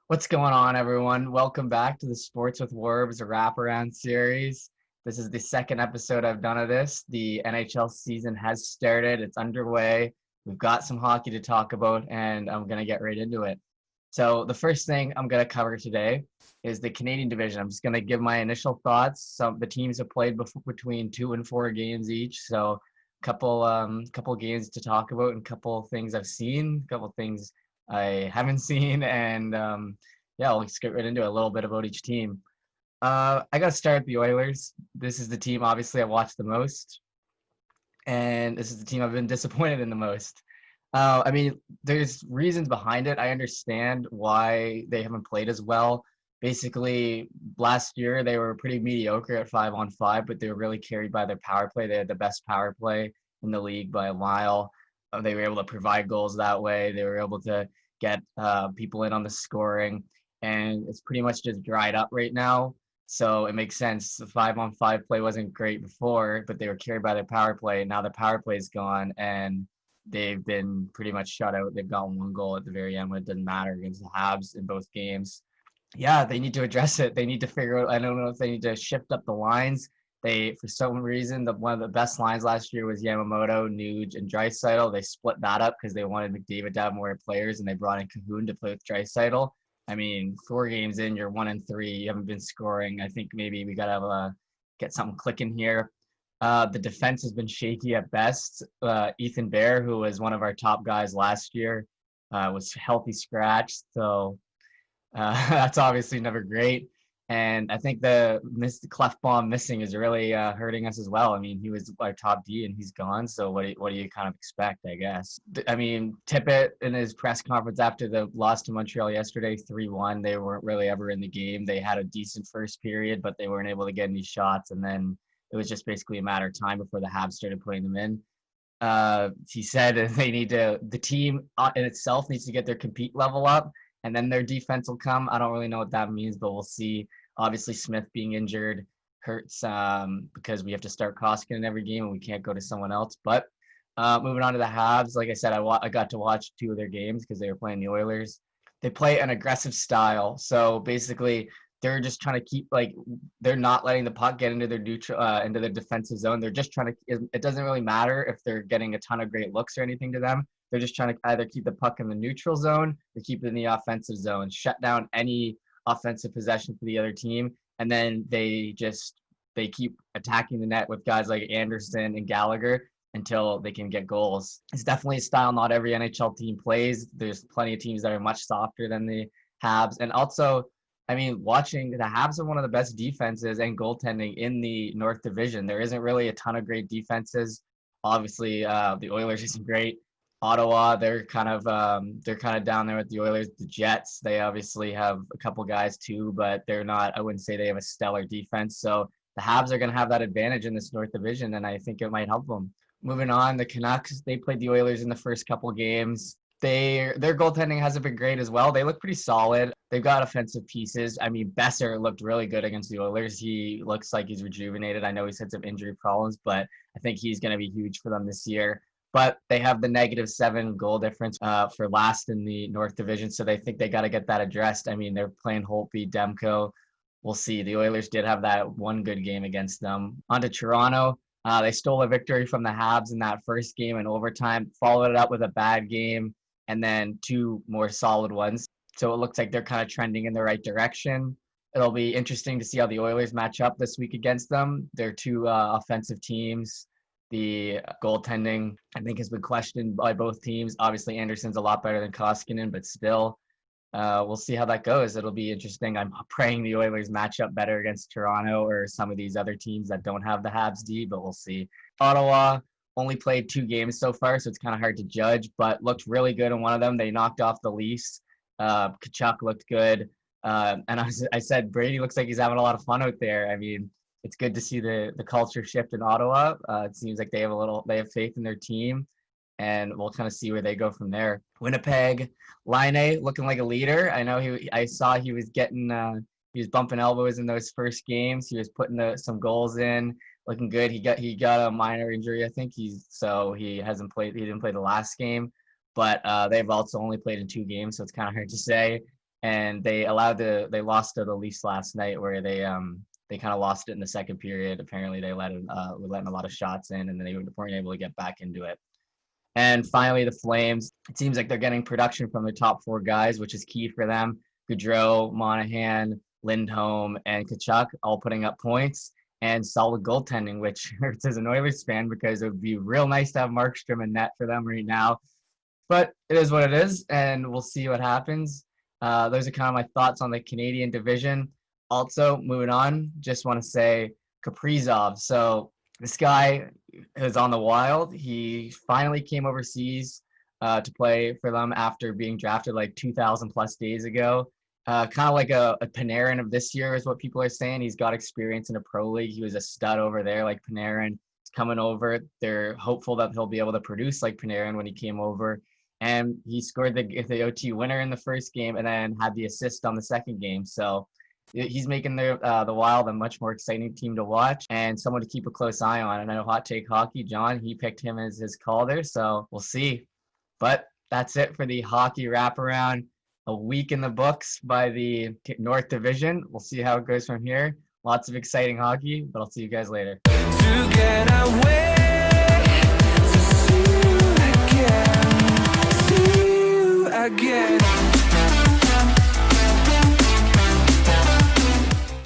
What's going on, everyone? Welcome back to the Sports with Warbs wraparound series. This is the second episode I've done of this. The NHL season has started, it's underway. We've got some hockey to talk about, and I'm going to get right into it. So, the first thing I'm going to cover today is the Canadian division. I'm just going to give my initial thoughts. The teams have played between 2 and 4 games each, so couple games to talk about, and couple things I've seen, couple things I haven't seen, and yeah, let's get right into it. A little bit about each team. I got to start with the Oilers. This is the team, obviously, I watched the most, and this is the team I've been disappointed in the most. I mean, there's reasons behind it. I understand why they haven't played as well. Basically, last year they were pretty mediocre at 5-on-5, but they were really carried by their power play. They had the best power play in the league by a mile. They were able to provide goals that way. They were able to get people in on the scoring, and it's pretty much just dried up right now. So it makes sense. The 5-on-5 play wasn't great before, but they were carried by their power play. Now the power play is gone, and they've been pretty much shut out. They've gotten one goal at the very end when it didn't matter against the Habs in both games. Yeah, they need to address it. They need to figure out. I don't know if they need to shift up the lines. For some reason, one of the best lines last year was Yamamoto, Nuge, and Draisaitl. They split that up because they wanted McDavid to have more players, and they brought in Cahoon to play with Draisaitl. I mean, 4 games in, you're 1-3. You haven't been scoring. I think maybe we gotta get something clicking here. The defense has been shaky at best. Ethan Bear, who was one of our top guys last year, was healthy scratched, so that's obviously never great. And I think the cleft bomb missing is really hurting us as well. I mean, he was our top D and he's gone. So what do you kind of expect, I guess? I mean, Tippett in his press conference after the loss to Montreal yesterday, 3-1, they weren't really ever in the game. They had a decent first period, but they weren't able to get any shots. And then it was just basically a matter of time before the Habs started putting them in. He said the team in itself needs to get their compete level up, and then their defense will come. I don't really know what that means, but we'll see. Obviously, Smith being injured hurts because we have to start Koskinen in every game and we can't go to someone else. But moving on to the Habs, like I said, I got to watch 2 of their games because they were playing the Oilers. They play an aggressive style. So basically, they're just trying to keep they're not letting the puck get into their neutral into their defensive zone. They're just trying to. It doesn't really matter if they're getting a ton of great looks or anything to them. They're just trying to either keep the puck in the neutral zone or keep it in the offensive zone, shut down any offensive possession for the other team, and then they keep attacking the net with guys like Anderson and Gallagher until they can get goals. It's definitely a style not every NHL team plays. There's plenty of teams that are much softer than the Habs, and also, I mean, watching the Habs are one of the best defenses and goaltending in the North Division. There isn't really a ton of great defenses. Obviously, the Oilers isn't great. Ottawa, they're kind of down there with the Oilers. The Jets, they obviously have a couple guys too, but they're not. I wouldn't say they have a stellar defense. So the Habs are going to have that advantage in this North Division, and I think it might help them. Moving on, the Canucks, they played the Oilers in the first couple games. Their goaltending hasn't been great as well. They look pretty solid. They've got offensive pieces. I mean, Besser looked really good against the Oilers. He looks like he's rejuvenated. I know he's had some injury problems, but I think he's going to be huge for them this year. But they have the -7 goal difference for last in the North Division, so they think they got to get that addressed. I mean, they're playing Holtby, Demko. We'll see. The Oilers did have that one good game against them. On to Toronto. They stole a victory from the Habs in that first game in overtime, followed it up with a bad game, and then 2 more solid ones. So it looks like they're kind of trending in the right direction. It'll be interesting to see how the Oilers match up this week against them. They're 2 offensive teams. The goaltending, I think, has been questioned by both teams. Obviously, Anderson's a lot better than Koskinen, but still, we'll see how that goes. It'll be interesting. I'm praying the Oilers match up better against Toronto or some of these other teams that don't have the Habs D, but we'll see. Ottawa only played 2 games so far, so it's kind of hard to judge, but looked really good in one of them. They knocked off the Leafs. Kachuk looked good. And I said, Brady looks like he's having a lot of fun out there. I mean, it's good to see the culture shift in Ottawa. It seems like they have faith in their team, and we'll kind of see where they go from there. Winnipeg, Laine looking like a leader. I know I saw he was bumping elbows in those first games. He was putting some goals in, looking good. He got a minor injury, I think. He hasn't played. He didn't play the last game, but they've also only played in 2 games, so it's kind of hard to say. and they lost to the Leafs last night, where they kind of lost it in the second period. Apparently, they were letting a lot of shots in, and then they weren't able to get back into it. And finally, the Flames. It seems like they're getting production from their top four guys, which is key for them. Gaudreau, Monahan, Lindholm, and Tkachuk all putting up points and solid goaltending, which hurts as an Oilers fan because it would be real nice to have Markstrom in net for them right now. But it is what it is, and we'll see what happens. Those are kind of my thoughts on the Canadian division. Also, moving on, just want to say Kaprizov. So this guy is on the Wild. He finally came overseas to play for them after being drafted like 2,000 plus days ago. Kind of like a Panarin of this year is what people are saying. He's got experience in a pro league. He was a stud over there like Panarin. He's coming over. They're hopeful that he'll be able to produce like Panarin when he came over. And he scored the OT winner in the first game and then had the assist on the second game. So he's making the Wild a much more exciting team to watch and someone to keep a close eye on. And I know Hot Take Hockey, John, he picked him as his caller, so we'll see. But that's it for the hockey wraparound. A week in the books by the North Division. We'll see how it goes from here. Lots of exciting hockey, but I'll see you guys later. To get away.